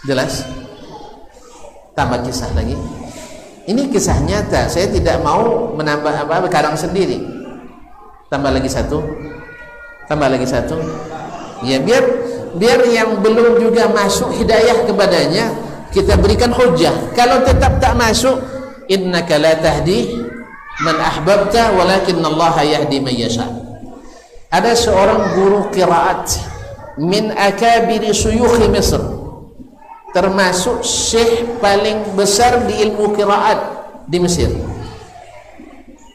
Jelas? Tambah kisah lagi. Ini kisah nyata, saya tidak mau menambah apa karang sendiri. Tambah lagi satu. Tambah lagi satu. Ya, biar yang belum juga masuk hidayah kepadanya kita berikan hujah. Kalau tetap tak masuk, innaka la tahdi man ahbabta walakinallaha yahdi man yasha. Ada seorang guru qiraat min akabiri suyukh Misr, termasuk syekh paling besar di ilmu qiraat di Mesir,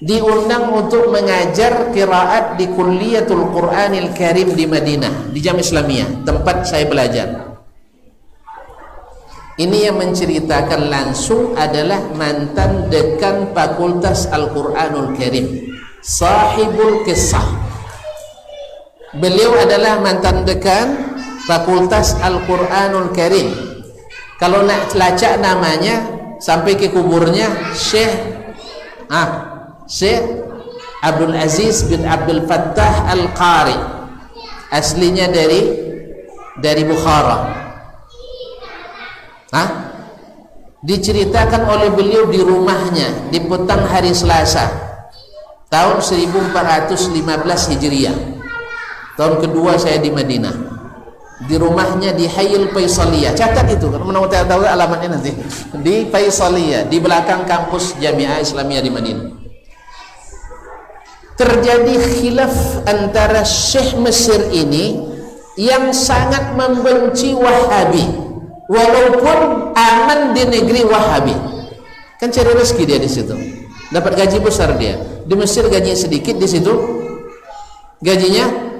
diundang untuk mengajar qiraat di Kulliyatul Qur'anil Karim di Madinah, di Jamiah Islamiyah, tempat saya belajar. Ini yang menceritakan langsung adalah mantan dekan Fakultas Al-Qur'anul Karim, sahibul kisah. Beliau adalah mantan dekan Fakultas Al-Qur'anul Karim. Kalau nak lacak namanya sampai ke kuburnya Syekh Abdul Aziz bin Abdul Fattah Al-Qari, aslinya dari Bukhara. Diceritakan oleh beliau di rumahnya di petang hari Selasa tahun 1415 Hijriah. Tahun kedua saya di Madinah, di rumahnya di Hayil Faisaliyah. Catat itu, kalau mau tahu alamatnya nanti, di Faisaliyah, di belakang kampus Jamiah Islamiyah di Madinah. Terjadi khilaf antara Syekh Mesir ini yang sangat membenci Wahabi, walaupun aman di negeri Wahabi. Kan cari rezeki dia di situ, dapat gaji besar dia. Di Mesir gajinya sedikit, di situ gajinya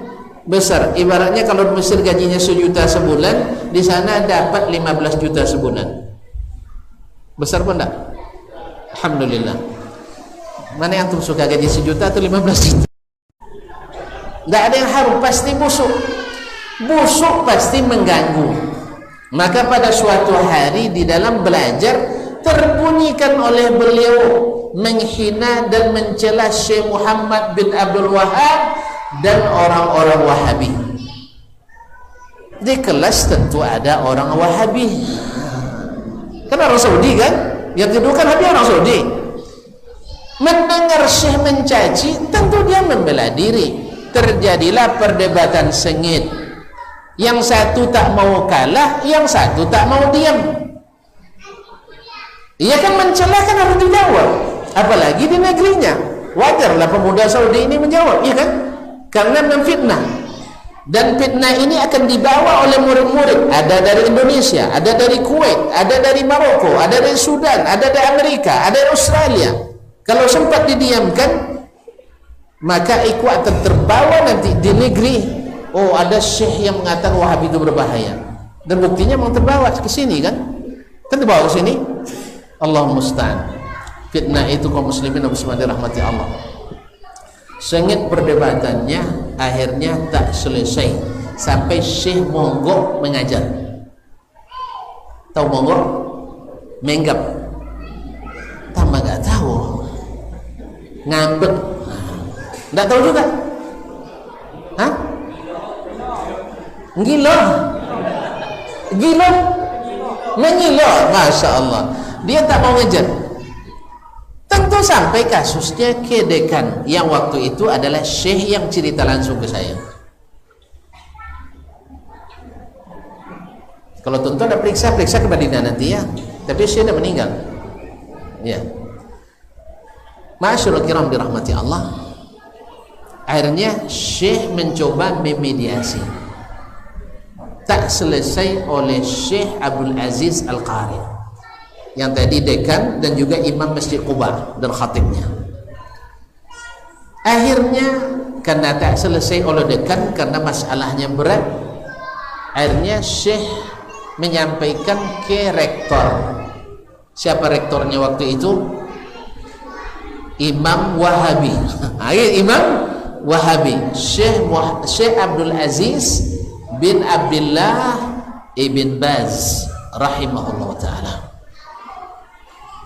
besar. Ibaratnya kalau di Mesir gajinya 1 juta sebulan, di sana dapat 15 juta sebulan. Besar pun enggak? Alhamdulillah. Mana yang tuh suka gaji 1 juta atau 15 juta? Enggak ada yang harum, pasti busuk. Busuk pasti mengganggu. Maka pada suatu hari di dalam belajar terbunyikan oleh beliau menghina dan mencela Syekh Muhammad bin Abdul Wahab dan orang-orang Wahabi. Di kelas tentu ada orang Wahabi, kan orang Saudi kan, yang kedua kan Habib orang Saudi. Mendengar Syekh mencaci, tentu dia membela diri. Terjadilah perdebatan sengit. Yang satu tak mau kalah, yang satu tak mau diam. Ia kan mencela, kan harus dijawab, apalagi di negerinya. Wajarlah pemuda Saudi ini menjawab, iya kan? Karena memfitnah, dan fitnah ini akan dibawa oleh murid-murid. Ada dari Indonesia, ada dari Kuwait, ada dari Maroko, ada dari Sudan, ada dari Amerika, ada dari Australia. Kalau sempat didiamkan, maka ikut akan terbawa nanti di negeri. Oh, ada syekh yang mengatakan Wahabi itu berbahaya, dan buktinya memang terbawa ke sini kan? Kan terbawa ke sini. Allah musta'an. Fitnah itu kaum muslimin dan muslimat dirahmati Allah. Sengit perdebatannya, akhirnya tak selesai sampai Syekh monggok mengajar. Tahu monggok? Menggap. Tambah gak tahu. Ngambek. Nggak tahu juga. Hah? Gila. Gila. Menggila. Masya Allah. Dia tak mau ngejar. Tentu sampai kasusnya ke dekan, yang waktu itu adalah syekh yang cerita langsung ke saya. Kalau tentu ada periksa ke Madinah nanti ya, tapi syekh sudah meninggal ya. Ma'asyiral kiram dirahmati Allah. Akhirnya syekh mencoba memediasi, tak selesai oleh Syekh Abdul Aziz Al-Qari yang tadi dekan dan juga imam Masjid Quba dan khatibnya. Akhirnya karena tak selesai oleh dekan, karena masalahnya berat, akhirnya Syekh menyampaikan ke rektor. Siapa rektornya waktu itu? Imam Wahabi. Imam Wahabi, Syekh Abdul Aziz bin Abdullah ibn Baz rahimahullah ta'ala.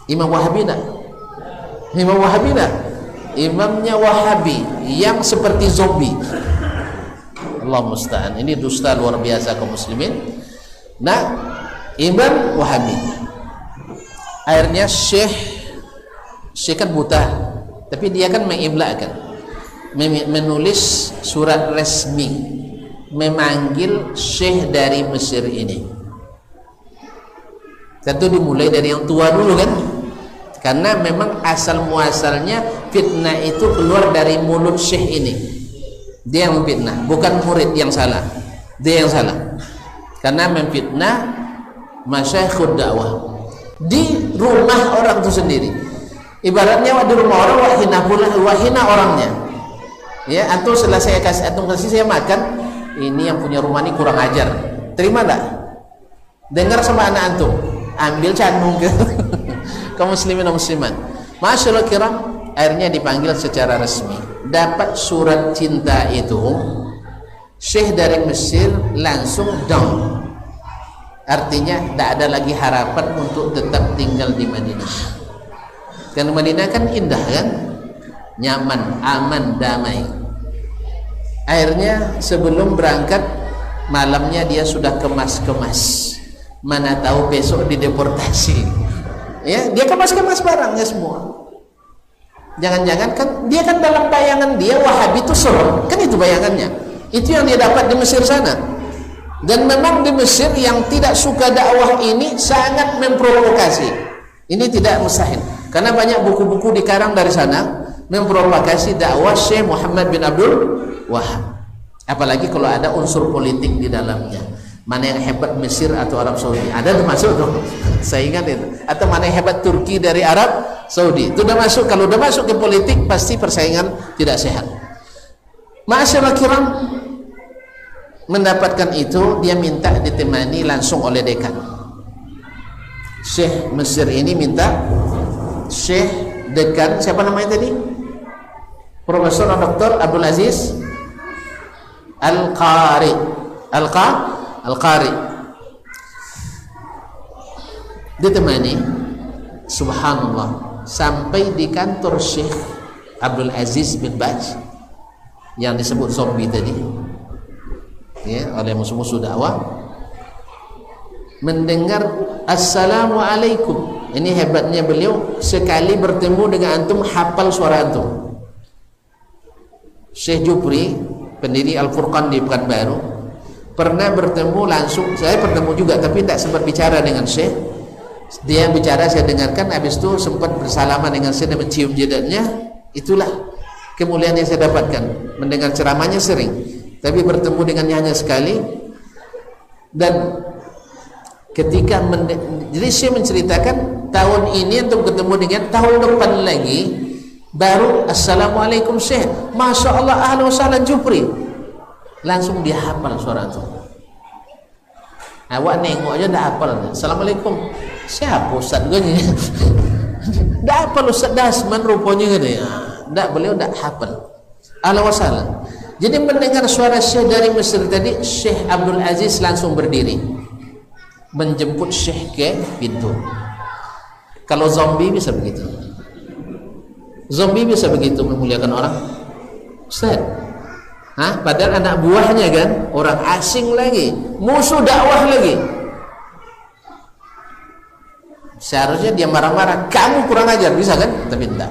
Imam Wahabi nak? Imam Wahabi nak? Imamnya Wahabi yang seperti zombie. Allah musta'an. Ini dusta luar biasa kaum muslimin. Nah, Imam Wahabi. Akhirnya Syekh kan buta, tapi dia kan mengimlakan, menulis surat resmi memanggil Syekh dari Mesir ini. Tentu dimulai dari yang tua dulu kan, karena memang asal muasalnya fitnah itu keluar dari mulut Syekh ini. Dia yang memfitnah, bukan murid yang salah, dia yang salah, karena memfitnah masyayikhud dakwah di rumah orang itu sendiri. Ibaratnya di rumah orang wahina orangnya. Ya, antum setelah saya kasih saya makan, ini yang punya rumah ini kurang ajar. Terima enggak? Dengar sama anak antum, ambil candung ke kaum muslimin dan muslimat. Masyaallah kiram, akhirnya dipanggil secara resmi. Dapat surat cinta itu, Syekh dari Mesir langsung down. Artinya tidak ada lagi harapan untuk tetap tinggal di Madinah. Karena Madinah kan indah kan, nyaman, aman, damai. Akhirnya sebelum berangkat malamnya dia sudah kemas-kemas. Mana tahu besok dideportasi. Ya, dia kemas-kemas barangnya semua. Jangan-jangan kan dia kan dalam bayangan dia Wahabi itu serem, kan itu bayangannya. Itu yang dia dapat di Mesir sana. Dan memang di Mesir yang tidak suka dakwah ini sangat memprovokasi. Ini tidak mustahil, karena banyak buku-buku dikarang dari sana memprovokasi dakwah Syekh Muhammad bin Abdul Wahab. Apalagi kalau ada unsur politik di dalamnya. Mana yang hebat Mesir atau Arab Saudi? Ada termasuk tuh. Saya ingat itu. Atau mana yang hebat Turki dari Arab Saudi? Itu udah masuk. Kalau udah masuk ke politik pasti persaingan tidak sehat. Masyaallah kiram, mendapatkan itu dia minta ditemani langsung oleh dekan. Syekh Mesir ini minta Syekh dekan, siapa namanya tadi? Profesor Dr. Abdul Aziz Al-Qari. Al-Qari ditemani, subhanallah, sampai di kantor Syekh Abdul Aziz bin Baz yang disebut zombie tadi, ya, oleh musuh-musuh dakwah, mendengar assalamualaikum. Ini hebatnya beliau, sekali bertemu dengan antum hafal suara antum. Syekh Jupri, pendiri Al-Furqan di Pekanbaru, pernah bertemu langsung. Saya bertemu juga tapi tidak sempat bicara dengan Syekh. Dia yang bicara saya dengarkan, habis itu sempat bersalaman dengan Syekh dan mencium jidatnya. Itulah kemuliaan yang saya dapatkan. Mendengar ceramahnya sering, tapi bertemu dengannya hanya sekali. Dan ketika jadi Syekh menceritakan tahun ini untuk ketemu dengan tahun depan lagi baru assalamualaikum Syekh, masya Allah, ahlan wa sahlan Jupri. Langsung dia hafal suara itu. Awak nengok aja dah hafal. Assalamualaikum. Siapa Ustaz gue ni? Dah hafal Ustaz Dasman rupanya gitu ya. Dah, beliau dah hafal. Ahlan wa sahlan. Jadi mendengar suara Syekh dari Mesir tadi, Syekh Abdul Aziz langsung berdiri menjemput Syekh ke pintu. Kalau zombie bisa begitu. Zombie bisa begitu memuliakan orang. Ustaz, padahal anak buahnya kan orang asing lagi, musuh dakwah lagi. Seharusnya dia marah-marah, kamu kurang ajar, bisa kan? Tapi tidak.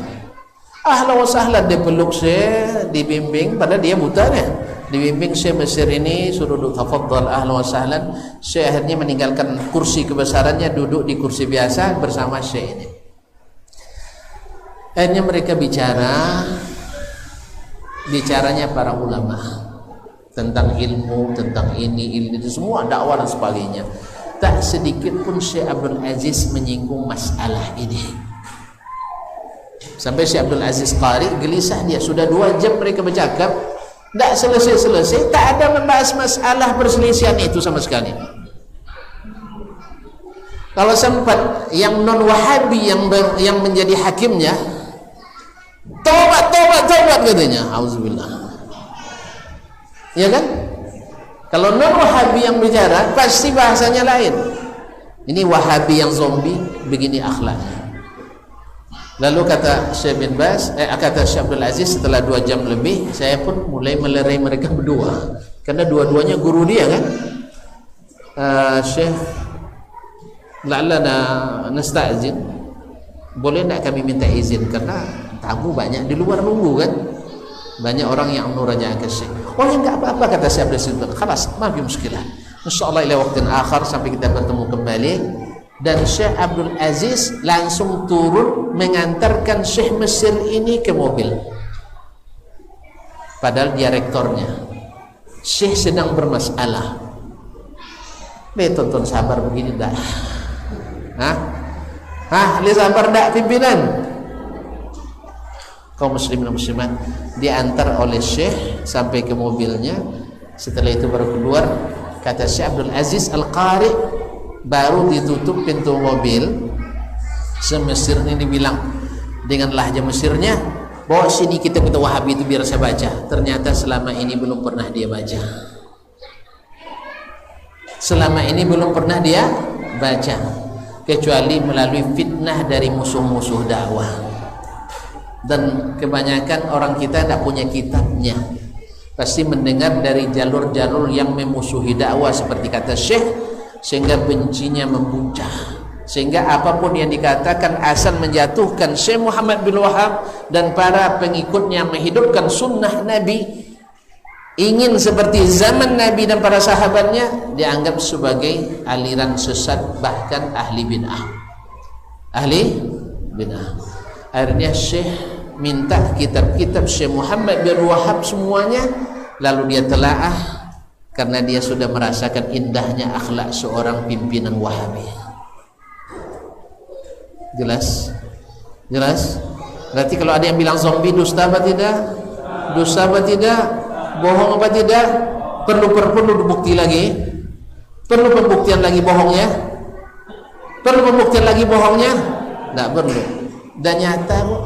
Ahlan wa sahlan, dia peluk Syekh, dibimbing, padahal dia buta nih. Dibimbing Syekh Mesir ini, suruh duduk, tafadhal, ahlan wa sahlan. Syekh akhirnya meninggalkan kursi kebesarannya, duduk di kursi biasa bersama Syekh ini. Akhirnya mereka bicaranya para ulama tentang ilmu, tentang ini itu semua, dakwah dan sebagainya. Tak sedikit pun Syekh Abdul Aziz menyinggung masalah ini. Sampai Syekh Abdul Aziz Qari gelisah, dia sudah 2 jam mereka bercakap, tak selesai-selesai, tak ada membahas masalah perselisihan itu sama sekali. Kalau sempat yang non Wahabi yang menjadi hakimnya, tobat katanya, auzubillah. Ya kan? Kalau non Wahabi yang bicara pasti bahasanya lain. Ini Wahabi yang zombie, begini akhlaknya. Lalu kata Syekh bin Baz, kata Syekh Abdul Aziz, setelah 2 jam lebih saya pun mulai melerai mereka berdua, karena dua-duanya guru dia kan. Syekh la'allana nasta'zin, boleh tidak kami minta izin karena tamu banyak di luar nunggu kan, banyak orang yang murajaah ke Syekh. Oh ya enggak apa-apa kata Syekh Abdul Aziz, khalas ma fi muskilah, insyaallah ila waktin akhar, sampai kita bertemu kembali. Dan Syekh Abdul Aziz langsung turun mengantarkan Syekh Mesir ini ke mobil, padahal dia rektornya. Syekh sedang bermasalah. Tonton sabar begini dah. Li sabar dak pimpinan. Kaum muslimin dan muslimat diantar oleh Syekh sampai ke mobilnya. Setelah itu baru keluar. Kata Syekh Abdul Aziz Al-Qari, baru ditutup pintu mobil, semesir ini bilang dengan lahja Mesirnya, bawa sini kitab Wahabi itu biar saya baca. Ternyata selama ini belum pernah dia baca. Selama ini belum pernah dia baca, kecuali melalui fitnah dari musuh-musuh dakwah. Dan kebanyakan orang kita tidak punya kitabnya, pasti mendengar dari jalur-jalur yang memusuhi dakwah seperti kata Syekh, sehingga bencinya membuncah, sehingga apapun yang dikatakan asal menjatuhkan Syekh Muhammad bin Wahab dan para pengikutnya menghidupkan sunnah Nabi, ingin seperti zaman Nabi dan para sahabatnya, dianggap sebagai aliran sesat, bahkan ahli bid'ah. Ahli bid'ah. Akhirnya Syekh minta kitab-kitab Syekh Muhammad bin Wahab semuanya, lalu dia telaah karena dia sudah merasakan indahnya akhlak seorang pimpinan Wahabi. Jelas? Jelas? Berarti kalau ada yang bilang zombie, dusta apa tidak? Dusta apa tidak? Bohong apa tidak? Perlu bukti lagi? Perlu pembuktian lagi bohongnya? Perlu pembuktian lagi bohongnya? Tidak perlu. Dan nyata kok.